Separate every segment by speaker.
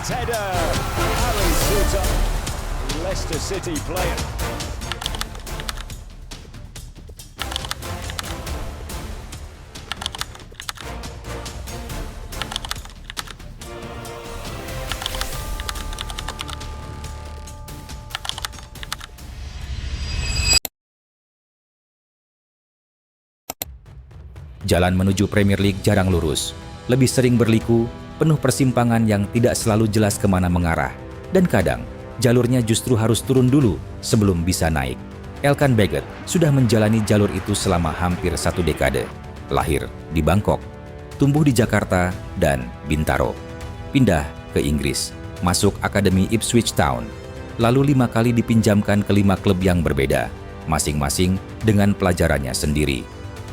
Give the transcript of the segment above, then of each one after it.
Speaker 1: His header, Ali Suter, Leicester City player.
Speaker 2: Jalan menuju Premier League jarang lurus, lebih sering berliku, penuh persimpangan yang tidak selalu jelas kemana mengarah, dan kadang jalurnya justru harus turun dulu sebelum bisa naik. Elkan Baggott sudah menjalani jalur itu selama hampir 1 dekade. Lahir di Bangkok, tumbuh di Jakarta dan Bintaro. Pindah ke Inggris, masuk Akademi Ipswich Town, lalu 5 kali dipinjamkan ke 5 klub yang berbeda, masing-masing dengan pelajarannya sendiri.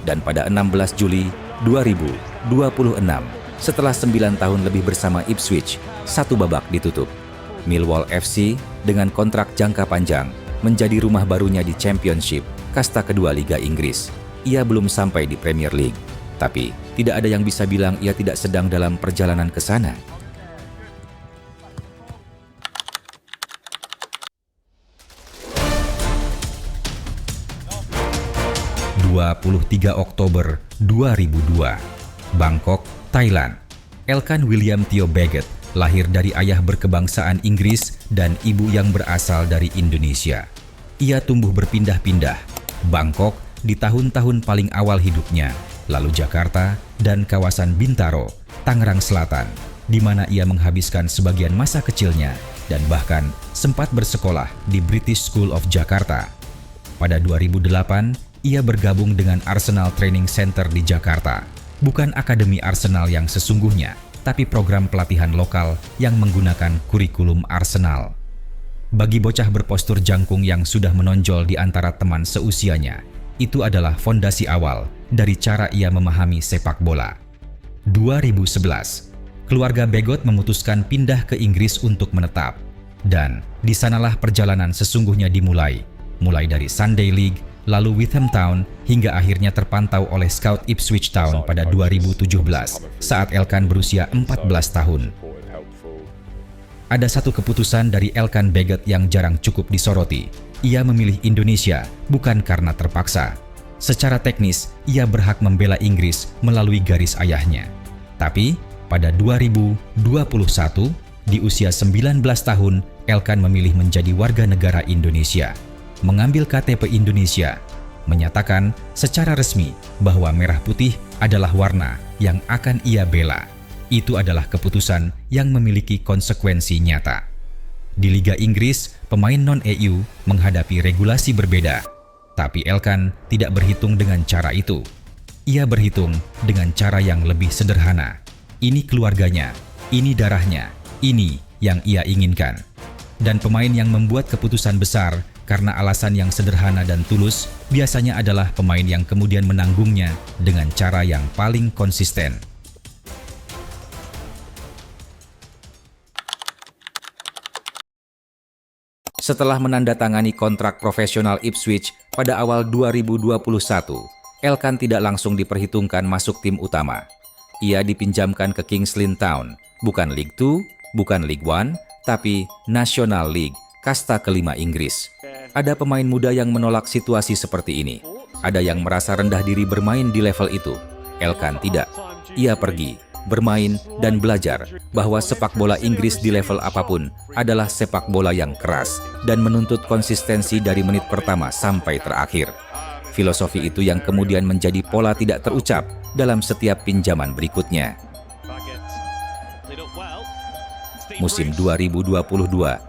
Speaker 2: Dan pada 16 Juli 2026, setelah 9 tahun lebih bersama Ipswich, satu babak ditutup. Millwall FC dengan kontrak jangka panjang menjadi rumah barunya di Championship, kasta kedua Liga Inggris. Ia belum sampai di Premier League, tapi tidak ada yang bisa bilang ia tidak sedang dalam perjalanan ke sana. 23 Oktober 2002, Bangkok, Thailand. Elkan William Theo Baggott lahir dari ayah berkebangsaan Inggris dan ibu yang berasal dari Indonesia. Ia tumbuh berpindah-pindah, Bangkok di tahun-tahun paling awal hidupnya, lalu Jakarta dan kawasan Bintaro, Tangerang Selatan, di mana ia menghabiskan sebagian masa kecilnya dan bahkan sempat bersekolah di British School of Jakarta. Pada 2008, ia bergabung dengan Arsenal Training Center di Jakarta. Bukan akademi Arsenal yang sesungguhnya, tapi program pelatihan lokal yang menggunakan kurikulum Arsenal. Bagi bocah berpostur jangkung yang sudah menonjol di antara teman seusianya, itu adalah fondasi awal dari cara ia memahami sepak bola. 2011, keluarga Baggott memutuskan pindah ke Inggris untuk menetap. Dan di sanalah perjalanan sesungguhnya dimulai, mulai dari Sunday League, lalu Witham Town, hingga akhirnya terpantau oleh scout Ipswich Town pada 2017 saat Elkan berusia 14 tahun. Ada satu keputusan dari Elkan Baggott yang jarang cukup disoroti. Ia memilih Indonesia bukan karena terpaksa. Secara teknis, ia berhak membela Inggris melalui garis ayahnya. Tapi pada 2021, di usia 19 tahun, Elkan memilih menjadi warga negara Indonesia, mengambil KTP Indonesia, menyatakan secara resmi bahwa merah putih adalah warna yang akan ia bela. Itu adalah keputusan yang memiliki konsekuensi nyata. Di Liga Inggris, pemain non-EU menghadapi regulasi berbeda, tapi Elkan tidak berhitung dengan cara itu. Ia berhitung dengan cara yang lebih sederhana. Ini keluarganya, ini darahnya, ini yang ia inginkan. Dan pemain yang membuat keputusan besar karena alasan yang sederhana dan tulus biasanya adalah pemain yang kemudian menanggungnya dengan cara yang paling konsisten. Setelah menandatangani kontrak profesional Ipswich pada awal 2021, Elkan tidak langsung diperhitungkan masuk tim utama. Ia dipinjamkan ke Kings Lynn Town, bukan League 2, bukan League 1, tapi National League, kasta kelima Inggris. Ada pemain muda yang menolak situasi seperti ini. Ada yang merasa rendah diri bermain di level itu. Elkan tidak. Ia pergi, bermain, dan belajar bahwa sepak bola Inggris di level apapun adalah sepak bola yang keras dan menuntut konsistensi dari menit pertama sampai terakhir. Filosofi itu yang kemudian menjadi pola tidak terucap dalam setiap pinjaman berikutnya. Musim 2022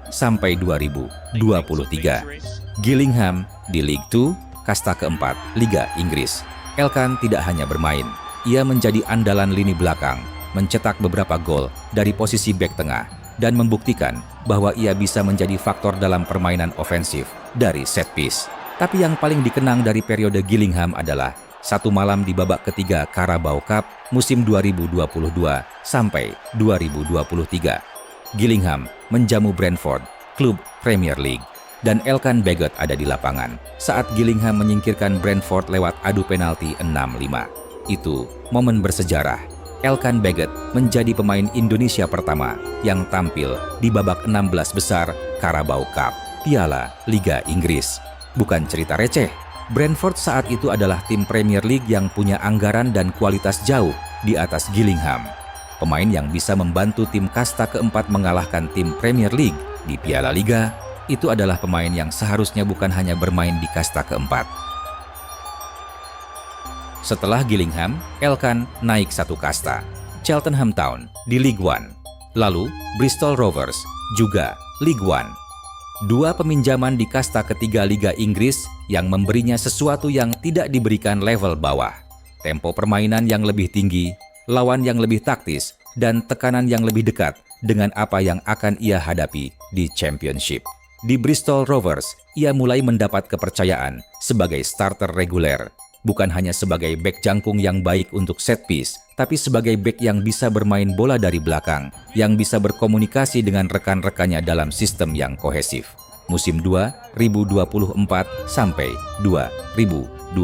Speaker 2: sampai 2023, Gillingham di League 2, kasta keempat Liga Inggris. Elkan tidak hanya bermain, ia menjadi andalan lini belakang, mencetak beberapa gol dari posisi bek tengah, dan membuktikan bahwa ia bisa menjadi faktor dalam permainan ofensif dari set piece. Tapi yang paling dikenang dari periode Gillingham adalah satu malam di babak ketiga Carabao Cup musim 2022 sampai 2023. Gillingham menjamu Brentford, klub Premier League, dan Elkan Baggott ada di lapangan saat Gillingham menyingkirkan Brentford lewat adu penalti 6-5. Itu momen bersejarah. Elkan Baggett menjadi pemain Indonesia pertama yang tampil di babak 16 besar Carabao Cup, Piala Liga Inggris. Bukan cerita receh, Brentford saat itu adalah tim Premier League yang punya anggaran dan kualitas jauh di atas Gillingham. Pemain yang bisa membantu tim kasta keempat mengalahkan tim Premier League di Piala Liga, itu adalah pemain yang seharusnya bukan hanya bermain di kasta keempat. Setelah Gillingham, Elkan naik satu kasta, Cheltenham Town di League One, lalu Bristol Rovers juga League One. Dua peminjaman di kasta ketiga Liga Inggris yang memberinya sesuatu yang tidak diberikan level bawah. Tempo permainan yang lebih tinggi, lawan yang lebih taktis, dan tekanan yang lebih dekat dengan apa yang akan ia hadapi di Championship. Di Bristol Rovers, ia mulai mendapat kepercayaan sebagai starter reguler. Bukan hanya sebagai bek jangkung yang baik untuk set piece, tapi sebagai bek yang bisa bermain bola dari belakang, yang bisa berkomunikasi dengan rekan-rekannya dalam sistem yang kohesif. Musim 2024 sampai 2025,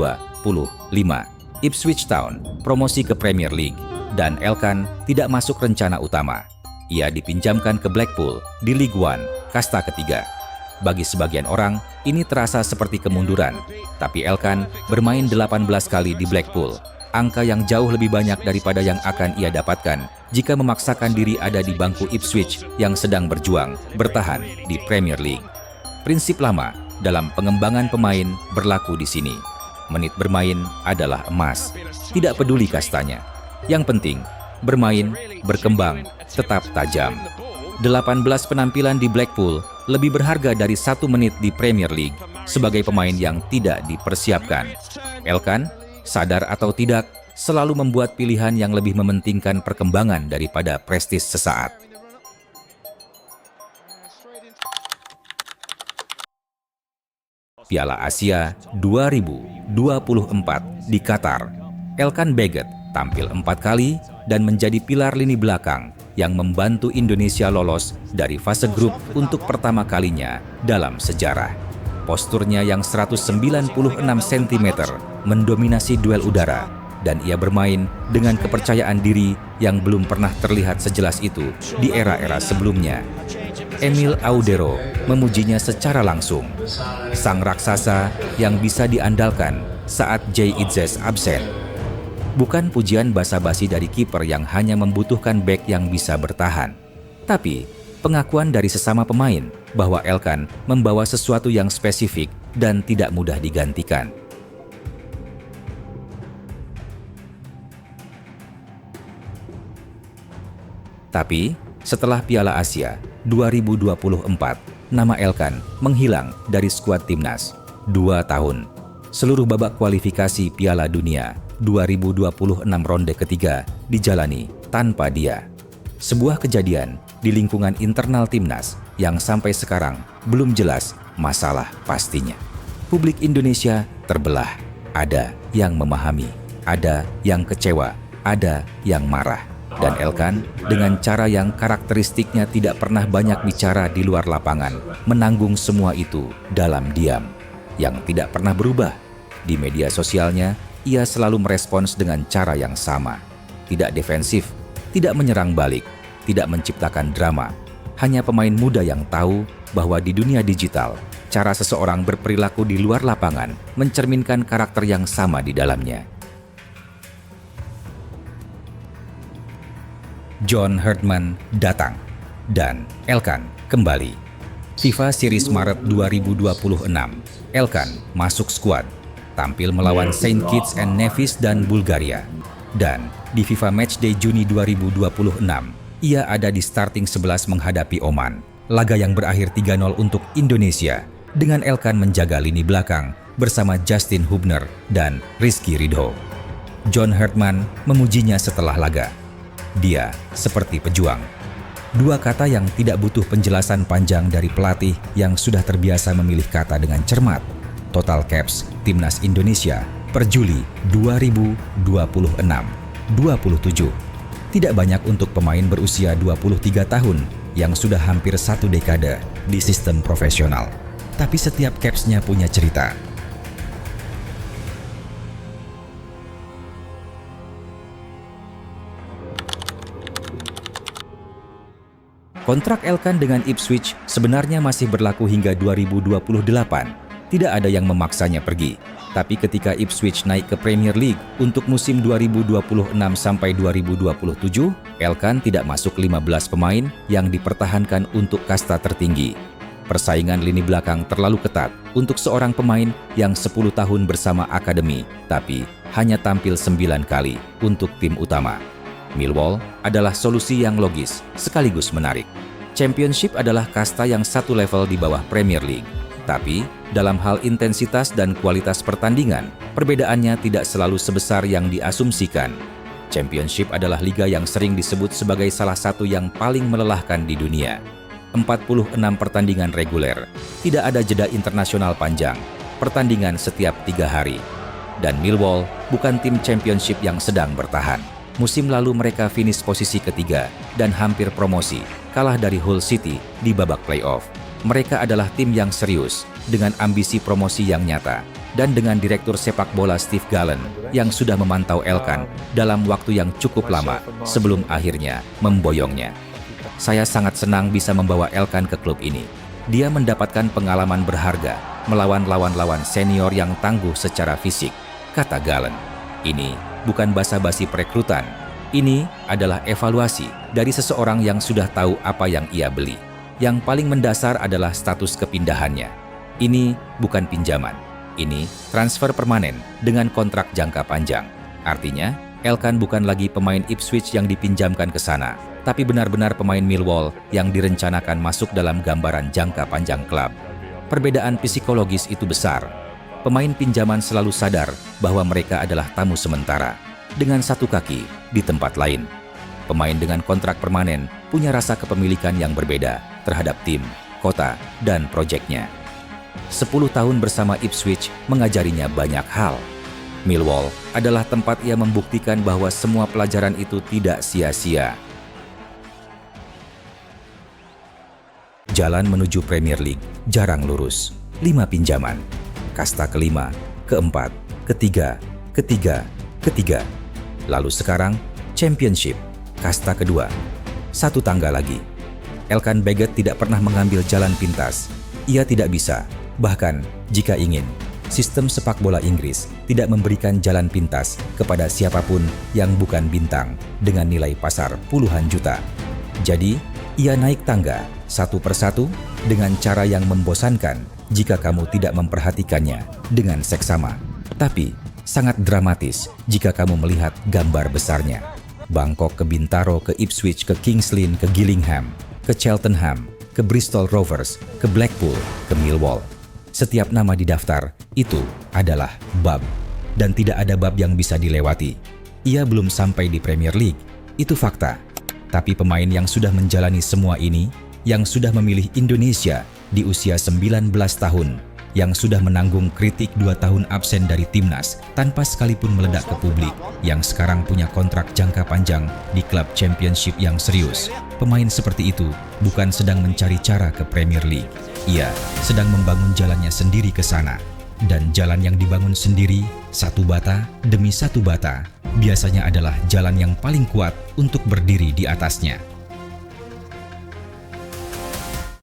Speaker 2: Ipswich Town promosi ke Premier League, dan Elkan tidak masuk rencana utama. Ia dipinjamkan ke Blackpool di League One, kasta ketiga. Bagi sebagian orang, ini terasa seperti kemunduran. Tapi Elkan bermain 18 kali di Blackpool, angka yang jauh lebih banyak daripada yang akan ia dapatkan jika memaksakan diri ada di bangku Ipswich yang sedang berjuang bertahan di Premier League. Prinsip lama dalam pengembangan pemain berlaku di sini. Menit bermain adalah emas, tidak peduli kastanya. Yang penting, bermain, berkembang, tetap tajam. 18 penampilan di Blackpool lebih berharga dari 1 menit di Premier League sebagai pemain yang tidak dipersiapkan. Elkan, sadar atau tidak, selalu membuat pilihan yang lebih mementingkan perkembangan daripada prestis sesaat. Piala Asia 2024 di Qatar. Elkan Baggett tampil 4 kali dan menjadi pilar lini belakang yang membantu Indonesia lolos dari fase grup untuk pertama kalinya dalam sejarah. Posturnya yang 196 cm mendominasi duel udara, dan ia bermain dengan kepercayaan diri yang belum pernah terlihat sejelas itu di era-era sebelumnya. Emil Audero memujinya secara langsung. Sang raksasa yang bisa diandalkan saat Jay Itzes absen. Bukan pujian basa-basi dari kiper yang hanya membutuhkan bek yang bisa bertahan, tapi pengakuan dari sesama pemain bahwa Elkan membawa sesuatu yang spesifik dan tidak mudah digantikan. Tapi setelah Piala Asia 2024, nama Elkan menghilang dari skuad timnas. 2 tahun, seluruh babak kualifikasi Piala Dunia 2026 ronde ketiga dijalani tanpa dia. Sebuah kejadian di lingkungan internal timnas yang sampai sekarang belum jelas masalah pastinya. Publik Indonesia terbelah. Ada yang memahami, ada yang kecewa, ada yang marah. Dan Elkan dengan cara yang karakteristiknya tidak pernah banyak bicara di luar lapangan, menanggung semua itu dalam diam, yang tidak pernah berubah. Di media sosialnya, ia selalu merespons dengan cara yang sama. Tidak defensif, tidak menyerang balik, tidak menciptakan drama. Hanya pemain muda yang tahu bahwa di dunia digital, cara seseorang berperilaku di luar lapangan mencerminkan karakter yang sama di dalamnya. John Herdman datang, dan Elkan kembali. FIFA Series Maret 2026, Elkan masuk skuad, tampil melawan Saint Kitts and Nevis dan Bulgaria. Dan di FIFA Matchday Juni 2026, ia ada di starting 11 menghadapi Oman. Laga yang berakhir 3-0 untuk Indonesia, dengan Elkan menjaga lini belakang bersama Justin Hubner dan Rizky Ridho. John Herdman memujinya setelah laga. Dia seperti pejuang. 2 kata yang tidak butuh penjelasan panjang dari pelatih yang sudah terbiasa memilih kata dengan cermat. Total caps Timnas Indonesia per Juli 2026, 27. Tidak banyak untuk pemain berusia 23 tahun yang sudah hampir 1 dekade di sistem profesional. Tapi setiap capsnya punya cerita. Kontrak Elkan dengan Ipswich sebenarnya masih berlaku hingga 2028. Tidak ada yang memaksanya pergi. Tapi ketika Ipswich naik ke Premier League untuk musim 2026 sampai 2027, Elkan tidak masuk 15 pemain yang dipertahankan untuk kasta tertinggi. Persaingan lini belakang terlalu ketat untuk seorang pemain yang 10 tahun bersama akademi, tapi hanya tampil 9 kali untuk tim utama. Millwall adalah solusi yang logis sekaligus menarik. Championship adalah kasta yang satu level di bawah Premier League. Tapi, dalam hal intensitas dan kualitas pertandingan, perbedaannya tidak selalu sebesar yang diasumsikan. Championship adalah liga yang sering disebut sebagai salah satu yang paling melelahkan di dunia. 46 pertandingan reguler, tidak ada jeda internasional panjang, pertandingan setiap 3 hari. Dan Millwall bukan tim Championship yang sedang bertahan. Musim lalu mereka finish posisi ketiga dan hampir promosi, kalah dari Hull City di babak playoff. Mereka adalah tim yang serius, dengan ambisi promosi yang nyata, dan dengan direktur sepak bola Steve Gallen yang sudah memantau Elkan dalam waktu yang cukup lama sebelum akhirnya memboyongnya. Saya sangat senang bisa membawa Elkan ke klub ini. Dia mendapatkan pengalaman berharga melawan lawan-lawan senior yang tangguh secara fisik, kata Gallen. Ini bukan basa-basi perekrutan. Ini adalah evaluasi dari seseorang yang sudah tahu apa yang ia beli. Yang paling mendasar adalah status kepindahannya. Ini bukan pinjaman. Ini transfer permanen dengan kontrak jangka panjang. Artinya, Elkan bukan lagi pemain Ipswich yang dipinjamkan ke sana, tapi benar-benar pemain Millwall yang direncanakan masuk dalam gambaran jangka panjang klub. Perbedaan psikologis itu besar. Pemain pinjaman selalu sadar bahwa mereka adalah tamu sementara, dengan satu kaki di tempat lain. Pemain dengan kontrak permanen punya rasa kepemilikan yang berbeda terhadap tim, kota, dan proyeknya. 10 tahun bersama Ipswich mengajarinya banyak hal. Millwall adalah tempat ia membuktikan bahwa semua pelajaran itu tidak sia-sia. Jalan menuju Premier League jarang lurus. 5 pinjaman. Kasta kelima, keempat, ketiga. Lalu sekarang, Championship, kasta kedua. 1 tangga lagi. Elkan Baggett tidak pernah mengambil jalan pintas. Ia tidak bisa, bahkan jika ingin. Sistem sepak bola Inggris tidak memberikan jalan pintas kepada siapapun yang bukan bintang dengan nilai pasar puluhan juta. Jadi, ia naik tangga satu persatu dengan cara yang membosankan jika kamu tidak memperhatikannya dengan seksama. Tapi, sangat dramatis jika kamu melihat gambar besarnya. Bangkok ke Bintaro, ke Ipswich, ke Kings Lynn, ke Gillingham, ke Cheltenham, ke Bristol Rovers, ke Blackpool, ke Millwall. Setiap nama di daftar itu adalah bab, dan tidak ada bab yang bisa dilewati. Ia belum sampai di Premier League, itu fakta. Tapi pemain yang sudah menjalani semua ini, yang sudah memilih Indonesia di usia 19 tahun, yang sudah menanggung kritik 2 tahun absen dari timnas tanpa sekalipun meledak ke publik, yang sekarang punya kontrak jangka panjang di klub Championship yang serius. Pemain seperti itu bukan sedang mencari cara ke Premier League. Ia sedang membangun jalannya sendiri ke sana. Dan jalan yang dibangun sendiri, satu bata demi satu bata, biasanya adalah jalan yang paling kuat untuk berdiri di atasnya.